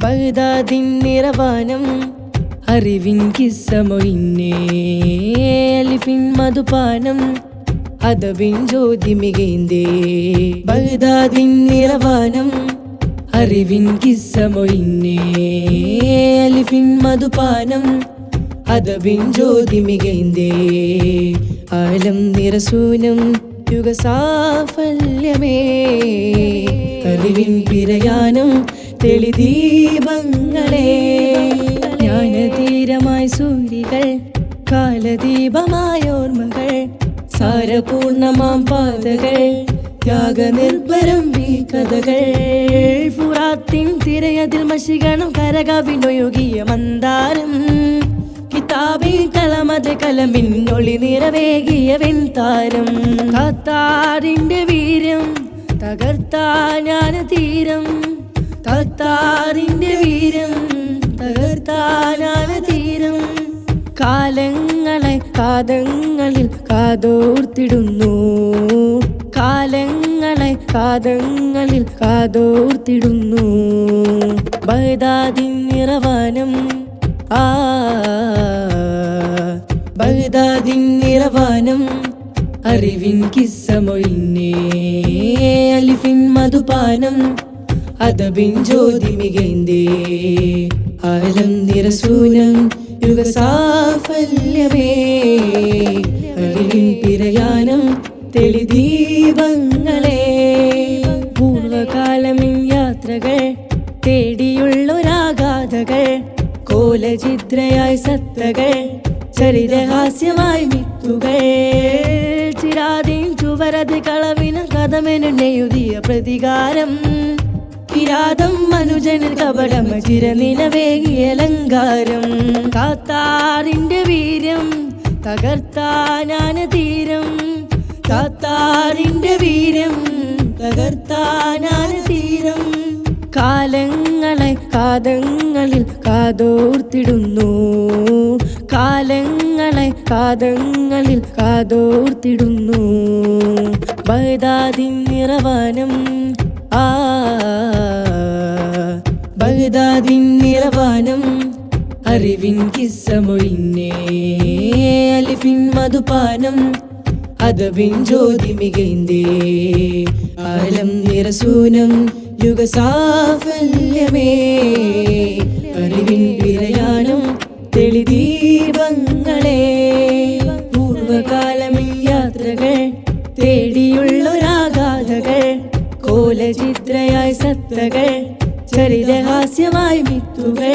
ബഗ്ദാദിൻ നിറവാനം അറിവിൻ കിസ്സമൊഴിഞ്ഞേ അലിഫിൻ മധുപാനം അദബിൻ ജ്യോതി മികൈന്തേ ബഗ്ദാദിൻ നിറവാനം അറിവിൻ കിസ്സമൊഴിഞ്ഞേ അലിഫിൻ മധുപാനം അദബിൻ ജ്യോതി മികൈന്തേ ആലം നിറസൂനം യുഗസാഫല്യമേ അറിവിൻ പിരയാനം തെളിദീപങ്ങളെ ജ്ഞാനതീരമായി സൂര്യകൾ കാലദീപമായോർമ്മകൾ സാരപൂർണമാം പാതകൾ ത്യാഗനിർഭരം ഈ കഥകൾ ഫുറാത്തിൻ തിരയതിൽ മഷികണം കരകവിനൊഴുകിയ മന്ദാരം കിതാബിൻ കലമത് കലമിൻ ഒളി നിറവേകിയ വെൺതാരം താത്താറിന്റെ വീര്യം തകർത്താ ജ്ഞാന തീരം താത്താറിന്റെ വീര്യം തകർത്താ ജ്ഞാന തീരം കാലങ്ങളെ കാതങ്ങളിൽ കാതോർത്തിടുന്നു കാലങ്ങളെ കാതങ്ങളിൽ കാതോർത്തിടുന്നു ബഗ്ദാദിൻ നിറവാനം ബഗ്ദാദിൻ നിറവാനം അറിവിൻ കിസ്സമൊഴിഞ്ഞേ അലിഫിൻ മധുപാനം അദബിൻ ജ്യോതി മികൈന്തേ ആലം നിറസൂനം യുഗസാഫല്യമേ അറിവിൻ പിരയാനം തെളിദീപങ്ങളെ പൂർവകാലമിൻ യാത്രകൾ തേടിയുള്ളൊരാഗാഥകൾ കോലചിത്രയായി സത്തകൾ ചരിതഹാസ്യമായി മിത്തുകൾ ചിരാതിൻ ചുവരത് കളവിന കഥമെന്നെഴുതിയ പ്രതികാരം കിരാതം മനുജനിൽ കപടം ചിരനിലവേകിയ അലങ്കാരം താത്താറിന്റെ വീര്യം തകർത്താ ജ്ഞാന തീരം താത്താറിന്റെ വീര്യം തകർത്താ ജ്ഞാന തീരം കാലങ്ങളെ കാതങ്ങളിൽ കാതോർത്തിടുന്നു കാലങ്ങളെ കാതങ്ങളിൽ കാതോർത്തിടുന്നു ബഗ്ദാദിൻ നിറവാനം ബഗ്ദാദിൻ നിറവാനം അറിവിൻ കിസ്സമൊഴിഞ്ഞേ അലിഫിൻ മധുപാനം അദബിൻ ജ്യോതി മികൈന്തേ ആലം നിറസൂനം യുഗസാഫല്യമേ അറിവിൻ പിരയാനം തെളിദീപങ്ങളെ പൂർവകാലമിൻ യാത്രകൾ തേടിയുള്ളൊരാഗാഥകൾ കോലചിത്രയായി സത്തകൾ ചരിതഹാസ്യമായി മിത്തുകൾ